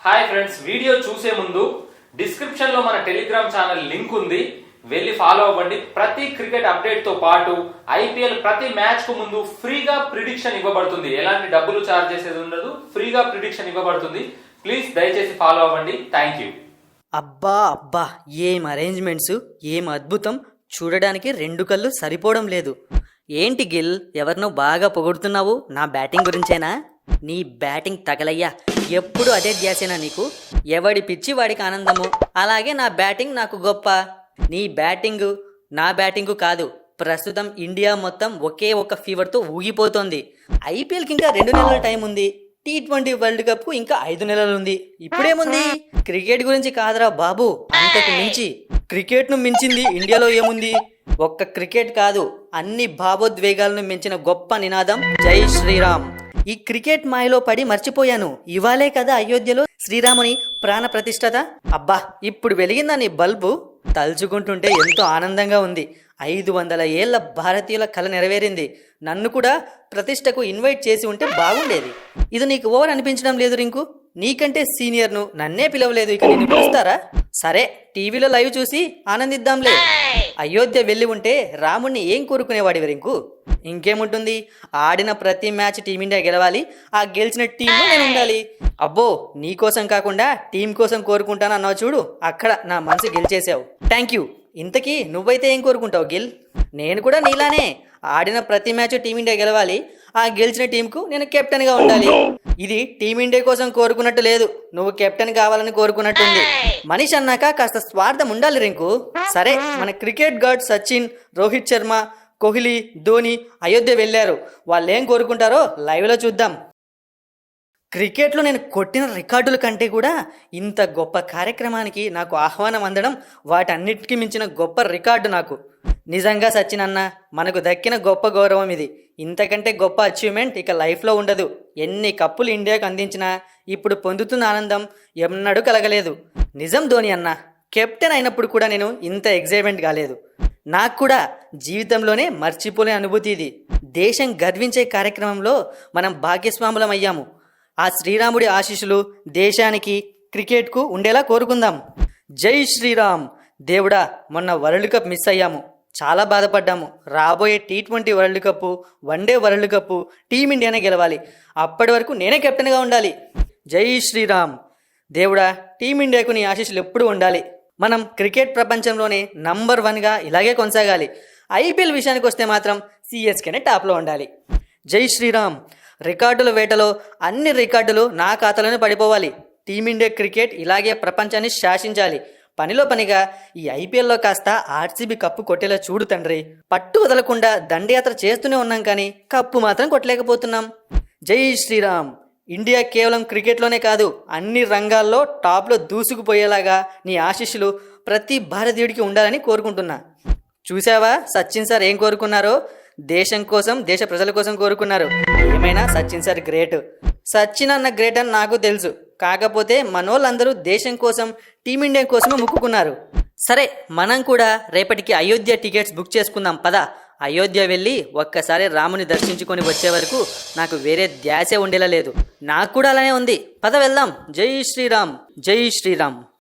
Hi friends, video చూసే ముందు description లో మన టెలిగ్రామ్ ఛానల్ లింక్ ఉంది, వెళ్ళి ఫాలో అవ్వండి. ప్రతి క్రికెట్ అప్డేట్ తో పాటు ఐపీఎల్ ప్రతి మ్యాచ్ కు ముందు ఫ్రీగా ప్రిడిక్షన్ ఇవ్వబడుతుంది. ఎలాంటి డబ్బులు చార్జ్ చేసేది ఉండదు, ఫ్రీగా ప్రిడిక్షన్ ఇవ్వబడుతుంది. ప్లీజ్ దయచేసి ఫాలో అవ్వండి. Thank you. అబ్బా అబ్బా, ఏం అరేంజ్మెంట్స్, ఏం అద్భుతం. చూడడానికి రెండు కళ్ళు సరిపోవడం లేదు. ఏంటి గిల్, ఎవరినో బాగా పొగుడుతున్నావు? నా బ్యాటింగ్ గురించేనా? నీ బ్యాటింగ్ తగలయ్యా, ఎప్పుడు అదే ధ్యాసేనా నీకు? ఎవడి పిచ్చి వాడికి ఆనందము, అలాగే నా బ్యాటింగ్ నాకు గొప్ప. నీ బ్యాటింగు నా బ్యాటింగు కాదు, ప్రస్తుతం ఇండియా మొత్తం ఒకే ఒక ఫీవర్తో ఊగిపోతోంది. ఐపీఎల్కి ఇంకా 2 నెలల టైం ఉంది, T20 వరల్డ్ కప్ కు ఇంకా 5 నెలలు ఉంది. ఇప్పుడేముంది? క్రికెట్ గురించి కాదురా బాబు, అంతకు మించి క్రికెట్ ను మించింది ఇండియాలో ఏముంది? ఒక్క క్రికెట్ కాదు, అన్ని భావోద్వేగాలను మించిన గొప్ప నినాదం జై శ్రీరామ్. ఈ క్రికెట్ మాయలో పడి మర్చిపోయాను. ఇవాళే కదా అయోధ్యలో శ్రీరాముని ప్రాణ ప్రతిష్ఠత. అబ్బా, ఇప్పుడు వెలిగిందా నీ బల్బు? తలుచుకుంటుంటే ఎంతో ఆనందంగా ఉంది. 500 ఏళ్ల భారతీయుల కళ నెరవేరింది. నన్ను కూడా ప్రతిష్టకు ఇన్వైట్ చేసి ఉంటే బాగుండేది. ఇది నీకు ఓవర్ అనిపించడం లేదు రింకు? నీకంటే సీనియర్ను, నన్నే పిలవలేదు, ఇక నిన్ను పిలుస్తారా? సరే, టీవీలో లైవ్ చూసి ఆనందిద్దాంలే. అయోధ్య వెళ్ళి ఉంటే రాముణ్ణి ఏం కోరుకునేవాడివి రింకు? ఇంకేముంటుంది, ఆడిన ప్రతి మ్యాచ్ టీమిండియా గెలవాలి, ఆ గెలిచిన టీంలో నేను ఉండాలి. అబ్బో, నీ కోసం కాకుండా టీం కోసం కోరుకుంటాను అన్నావు చూడు, అక్కడ నా మనసు గెలిచేసావు. Thank you. ఇంతకీ నువ్వైతే ఏం కోరుకుంటావు గిల్? నేను కూడా నీలానే ఆడిన ప్రతి మ్యాచ్ టీమిండియా గెలవాలి, ఆ గెలిచిన టీంకు నేను కెప్టెన్గా ఉండాలి. ఇది టీమిండియా కోసం కోరుకున్నట్టు లేదు, నువ్వు కెప్టెన్ కావాలని కోరుకున్నట్టుంది. మనిషి అన్నాక కాస్త స్వార్థం ఉండాలి రింకు. సరే, మన క్రికెట్ గాడ్ సచిన్, రోహిత్ శర్మ, కోహ్లీ, ధోని అయోధ్య వెళ్ళారు. వాళ్ళు ఏం కోరుకుంటారో లైవ్లో చూద్దాం. క్రికెట్లో నేను కొట్టిన రికార్డుల కంటే కూడా ఇంత గొప్ప కార్యక్రమానికి నాకు ఆహ్వానం అందడం వాటన్నిటికీ మించిన గొప్ప రికార్డు నాకు. నిజంగా సచిన్ అన్న, మనకు దక్కిన గొప్ప గౌరవం ఇది. ఇంతకంటే గొప్ప అచీవ్మెంట్ ఇక లైఫ్లో ఉండదు. ఎన్ని కప్పులు ఇండియాకు అందించినా ఇప్పుడు పొందుతున్న ఆనందం ఎన్నడూ కలగలేదు. నిజం ధోని అన్న, కెప్టెన్ అయినప్పుడు కూడా నేను ఇంత ఎగ్జైట్మెంట్ కాలేదు. నాకు కూడా జీవితంలోనే మర్చిపోలే అనుభూతి ఇది. దేశం గర్వించే కార్యక్రమంలో మనం భాగ్యస్వాములం అయ్యాము. ఆ శ్రీరాముడి ఆశీస్సులు దేశానికి, క్రికెట్కు ఉండేలా కోరుకుందాం. జై శ్రీరామ్. దేవుడా, మొన్న వరల్డ్ కప్ మిస్ అయ్యాము, చాలా బాధపడ్డాము. రాబోయే T20 world cup, one day world cup టీమిండియానే గెలవాలి. అప్పటి వరకు నేనే కెప్టెన్గా ఉండాలి. జై శ్రీరామ్. దేవుడా, టీమిండియాకు నీ ఆశీస్సులు ఎప్పుడూ ఉండాలి. మనం క్రికెట్ ప్రపంచంలోనే నంబర్ 1గా ఇలాగే కొనసాగాలి. ఐపీఎల్ విషయానికి వస్తే మాత్రం CSKనే టాప్లో ఉండాలి. జై శ్రీరామ్. రికార్డుల వేటలో అన్ని రికార్డులు నా ఖాతాలోనే పడిపోవాలి. టీమిండియా క్రికెట్ ఇలాగే ప్రపంచాన్ని శాసించాలి. పనిలో పనిగా ఈ ఐపీఎల్లో కాస్త RCB కప్పు కొట్టేలా చూడు తండ్రి. పట్టు వదలకుండా దండయాత్ర చేస్తూనే ఉన్నాం, కానీ కప్పు మాత్రం కొట్టలేకపోతున్నాం. జై శ్రీరామ్. ఇండియా కేవలం క్రికెట్లోనే కాదు, అన్ని రంగాల్లో టాప్లో దూసుకుపోయేలాగా నీ ఆశీస్సులు ప్రతి భారతీయుడికి ఉండాలని కోరుకుంటున్నా. చూసావా సచిన్ సార్ ఏం కోరుకున్నారో? దేశం కోసం, దేశ ప్రజల కోసం కోరుకున్నారు. ఏమైనా సచిన్ సార్ గ్రేట్. సచిన్ అన్న గ్రేట్ అని నాకు తెలుసు, కాకపోతే మనోళ్ళందరూ దేశం కోసం, టీమిండియా కోసమే మొక్కుకున్నారు. సరే, మనం కూడా రేపటికి అయోధ్య టికెట్స్ బుక్ చేసుకుందాం పద. అయోధ్య వెళ్ళి ఒక్కసారి రాముని దర్శించుకొని వచ్చే వరకు నాకు వేరే ధ్యాసే ఉండేలా లేదు. నాకు కూడా అలానే ఉంది, పద వెళ్దాం. జై శ్రీరామ్. జై శ్రీరామ్.